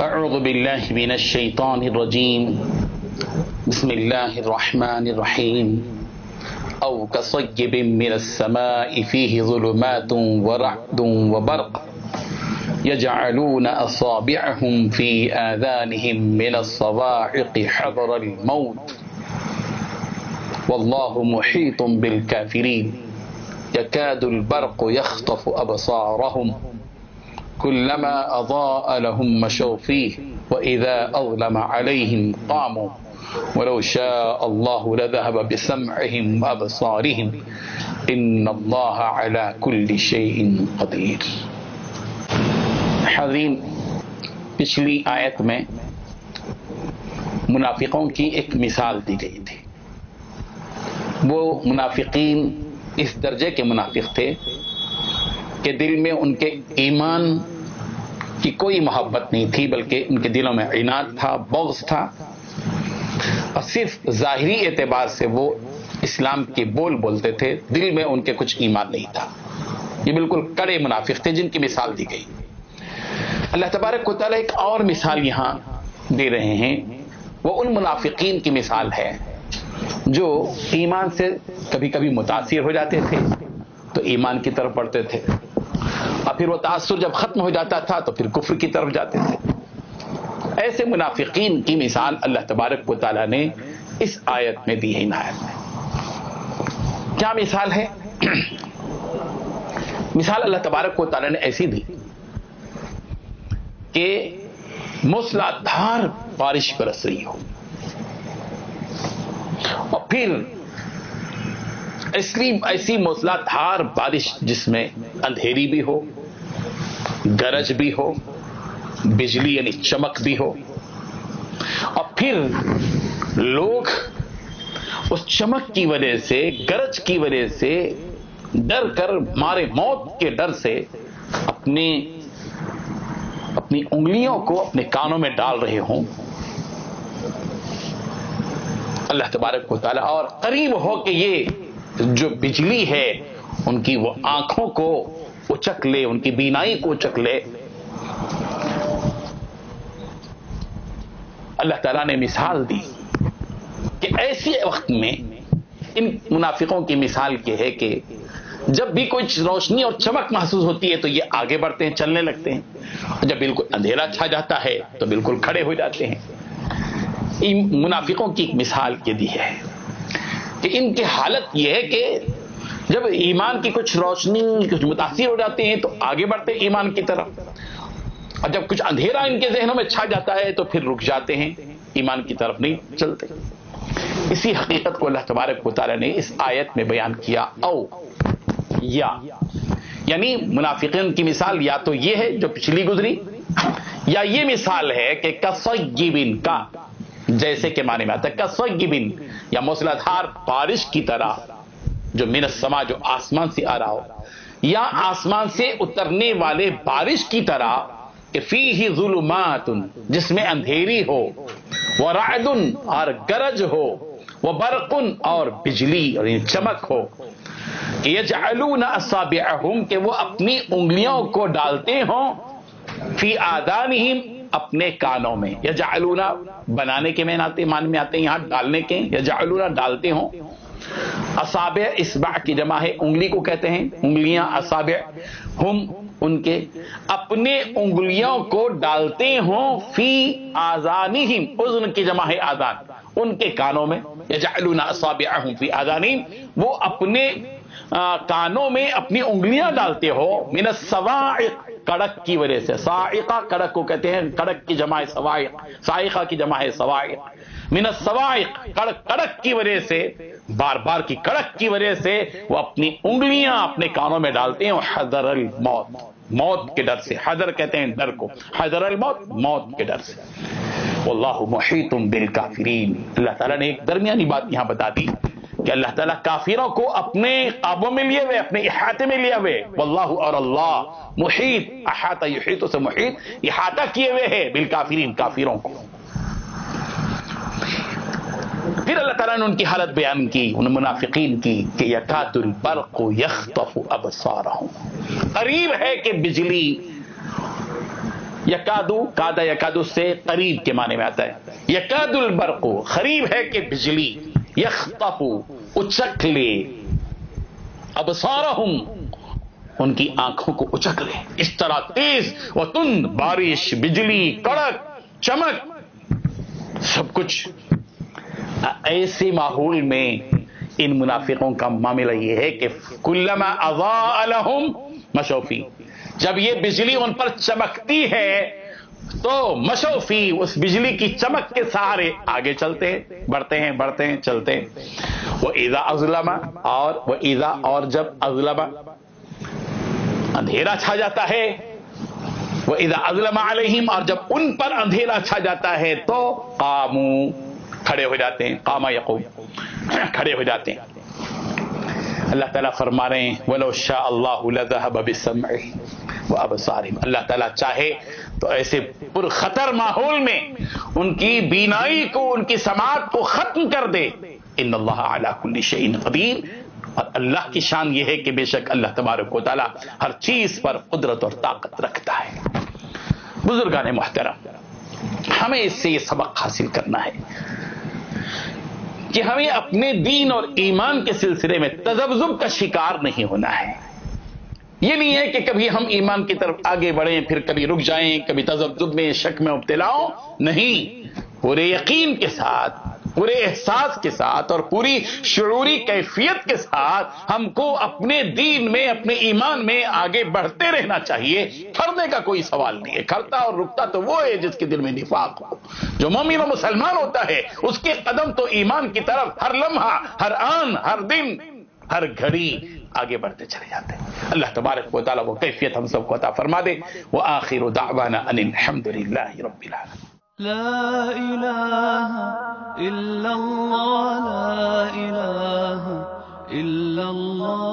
اعوذ باللہ من الشیطان الرجیم بسم اللہ الرحمن الرحیم او کصیب من السماء فیہ ظلمات ورعد وبرق یجعلون اصابعهم فی آذانهم من الصواعق حذر الموت واللہ محیط بالکافرین یکاد البرق یخطف ابصارهم كلما أضاء لهم مشوا فيه وإذا أظلم عليهم قاموا ولو شاء الله لذهب بسمعهم وأبصارهم إن الله على كل شيء قدير. حاضرین، پچھلی آیت میں منافقوں کی ایک مثال دی گئی تھی. وہ منافقین اس درجے کے منافق تھے کہ دل میں ان کے ایمان کی کوئی محبت نہیں تھی، بلکہ ان کے دلوں میں عناد تھا، بغض تھا، اور صرف ظاہری اعتبار سے وہ اسلام کے بول بولتے تھے، دل میں ان کے کچھ ایمان نہیں تھا. یہ بالکل کڑے منافق تھے جن کی مثال دی گئی. اللہ تبارک و تعالیٰ ایک اور مثال یہاں دے رہے ہیں. وہ ان منافقین کی مثال ہے جو ایمان سے کبھی کبھی متاثر ہو جاتے تھے تو ایمان کی طرف بڑھتے تھے، اور پھر وہ تاثر جب ختم ہو جاتا تھا تو پھر کفر کی طرف جاتے تھے. ایسے منافقین کی مثال اللہ تبارک و تعالیٰ نے اس آیت میں دی ہے. ان آیت میں کیا مثال ہے؟ مثال اللہ تبارک و تعالیٰ نے ایسی دی کہ موسلا دھار بارش برس رہی ہو، اور پھر ایسی موسلا دھار بارش جس میں اندھیری بھی ہو، گرج بھی ہو، بجلی یعنی چمک بھی ہو، اور پھر لوگ اس چمک کی وجہ سے، گرج کی وجہ سے ڈر کر، مارے موت کے ڈر سے اپنی انگلیوں کو اپنے کانوں میں ڈال رہے ہوں. اللہ تبارک و تعالیٰ اور قریب ہو کہ یہ جو بجلی ہے ان کی وہ آنکھوں کو اچک لے، ان کی بینائی کو اچک لے. اللہ تعالیٰ نے مثال دی کہ ایسے وقت میں ان منافقوں کی مثال یہ ہے کہ جب بھی کوئی روشنی اور چمک محسوس ہوتی ہے تو یہ آگے بڑھتے ہیں، چلنے لگتے ہیں، اور جب بالکل اندھیرا چھا جاتا ہے تو بالکل کھڑے ہو جاتے ہیں. ان منافقوں کی ایک مثال یہ دی ہے کہ ان کی حالت یہ ہے کہ جب ایمان کی کچھ روشنی، کچھ متاثر ہو جاتے ہیں تو آگے بڑھتے ہیں ایمان کی طرف، اور جب کچھ اندھیرا ان کے ذہنوں میں چھا جاتا ہے تو پھر رک جاتے ہیں، ایمان کی طرف نہیں چلتے. اسی حقیقت کو اللہ تبارک و تعالیٰ نے اس آیت میں بیان کیا. او یعنی منافقین کی مثال یا تو یہ ہے جو پچھلی گزری، یا یہ مثال ہے کہ کصیبن کا، جیسے کہ معنی میں آتا ہے کصیبن، یا موسلادھار بارش کی طرح جو من السما، جو آسمان سے آ رہا ہو، یا آسمان سے اترنے والے بارش کی طرح کہ فیہ ظلمات، جس میں اندھیری ہو، ورعد اور گرج ہو، وبرق اور بجلی اور چمک ہو، کہ یجعلون اصابعہم، کہ وہ اپنی انگلیوں کو ڈالتے ہوں، فی آذانہم، اپنے کانوں میں. یجعلون بنانے کے معنی میں آتے ہیں، یہاں ڈالنے کے، یجعلون ڈالتے ہوں. اصابع اصبع کی جمع ہے، انگلی کو کہتے ہیں، انگلیاں اصابع، ہم ان کے اپنے انگلیوں کو ڈالتے ہوں، فی آذانہم، اذن کی جمع ہے آذان، ان کے کانوں میں. یجعلون اصابعہم فی آذانہم، وہ اپنے کانوں میں اپنی انگلیاں ڈالتے ہو، من الصواعق، کڑک کی وجہ سے. صاعقہ کڑک کو کہتے ہیں، کڑک کی جمع ہے صواعق، صاعقہ کی جمع ہے صواعق. من الصواعق، کڑک کی وجہ سے، بار بار کی کڑک کی وجہ سے وہ اپنی انگلیاں اپنے کانوں میں ڈالتے ہیں. حذر الموت، موت کے ڈر سے. حذر کہتے ہیں ڈر کو، حذر الموت، موت کے ڈر سے. واللہ محیط بالکافرین. اللہ تعالیٰ نے ایک درمیانی بات یہاں بتا دی کہ اللہ تعالیٰ کافروں کو اپنے قابو میں لیے ہوئے، اپنے احاطے میں لیے ہوئے. واللہ، اور اللہ، محیط، احاطہ یحیط سے محیط، احاطہ کیے ہوئے ہے بالکافرین، کافروں کو. پھر اللہ تعالیٰ نے ان کی حالت بیان کی، ان منافقین کی، کہ یکاد البرق یخطف ابصارہم، قریب ہے کہ بجلی یکادو، کادا یکادو سے قریب کے معنی میں آتا ہے. یکاد البرق، قریب ہے کہ بجلی. یخطف، اچک لے. ابصارہم، ان کی آنکھوں کو اچک لے. اس طرح تیز و تند بارش، بجلی، کڑک، چمک، سب کچھ. ایسے ماحول میں ان منافقوں کا معاملہ یہ ہے کہ کلما اضاء لهم مشوا فی، جب یہ بجلی ان پر چمکتی ہے تو مشوا فی، اس بجلی کی چمک کے سہارے آگے چلتے ہیں، بڑھتے ہیں، بڑھتے ہیں، چلتے ہیں. وَإِذَا أَظْلَمَ، اور جب اظلم اندھیرا چھا جاتا ہے. وَإِذَا أَظْلَمَ عَلَيْهِمْ، اور جب ان پر اندھیرا چھا جاتا ہے تو قاموا، کھڑے ہو جاتے ہیں. قام یقوم، کھڑے ہو جاتے ہیں. اللہ تعالیٰ فرما رہے ہیں وَلَوْ شَاءَ اللَّهُ لَذَهَبَ بِالسَّمْعِ وَأَبْصَارِهِمْ، اللہ تعالیٰ چاہے تو ایسے پرخطر ماحول میں ان کی بینائی کو، ان کی سماعت کو ختم کر دے. ان اللہ علی کل شیء قدیر، اور اللہ کی شان یہ ہے کہ بے شک اللہ تبارک و تعالیٰ ہر چیز پر قدرت اور طاقت رکھتا ہے. بزرگان محترم، ہمیں اس سے یہ سبق حاصل کرنا ہے کہ ہمیں اپنے دین اور ایمان کے سلسلے میں تذبذب کا شکار نہیں ہونا ہے. یہ نہیں ہے کہ کبھی ہم ایمان کی طرف آگے بڑھیں پھر کبھی رک جائیں، کبھی تذبذب میں، شک میں مبتلا ہوں. نہیں، پورے یقین کے ساتھ، پورے احساس کے ساتھ اور پوری شعوری کیفیت کے ساتھ ہم کو اپنے دین میں، اپنے ایمان میں آگے بڑھتے رہنا چاہیے. کھڑنے کا کوئی سوال نہیں ہے. کھڑتا اور رکتا تو وہ ہے جس کے دل میں نفاق ہو. جو مومن و مسلمان ہوتا ہے اس کے قدم تو ایمان کی طرف ہر لمحہ، ہر آن، ہر دن، ہر گھڑی آگے بڑھتے چلے جاتے ہیں. اللہ تبارک و تعالیٰ وہ کیفیت ہم سب کو عطا فرما دے. وآخر دعوانا ان الحمد للہ رب العالمین. لا إله إلا الله، لا إله إلا الله.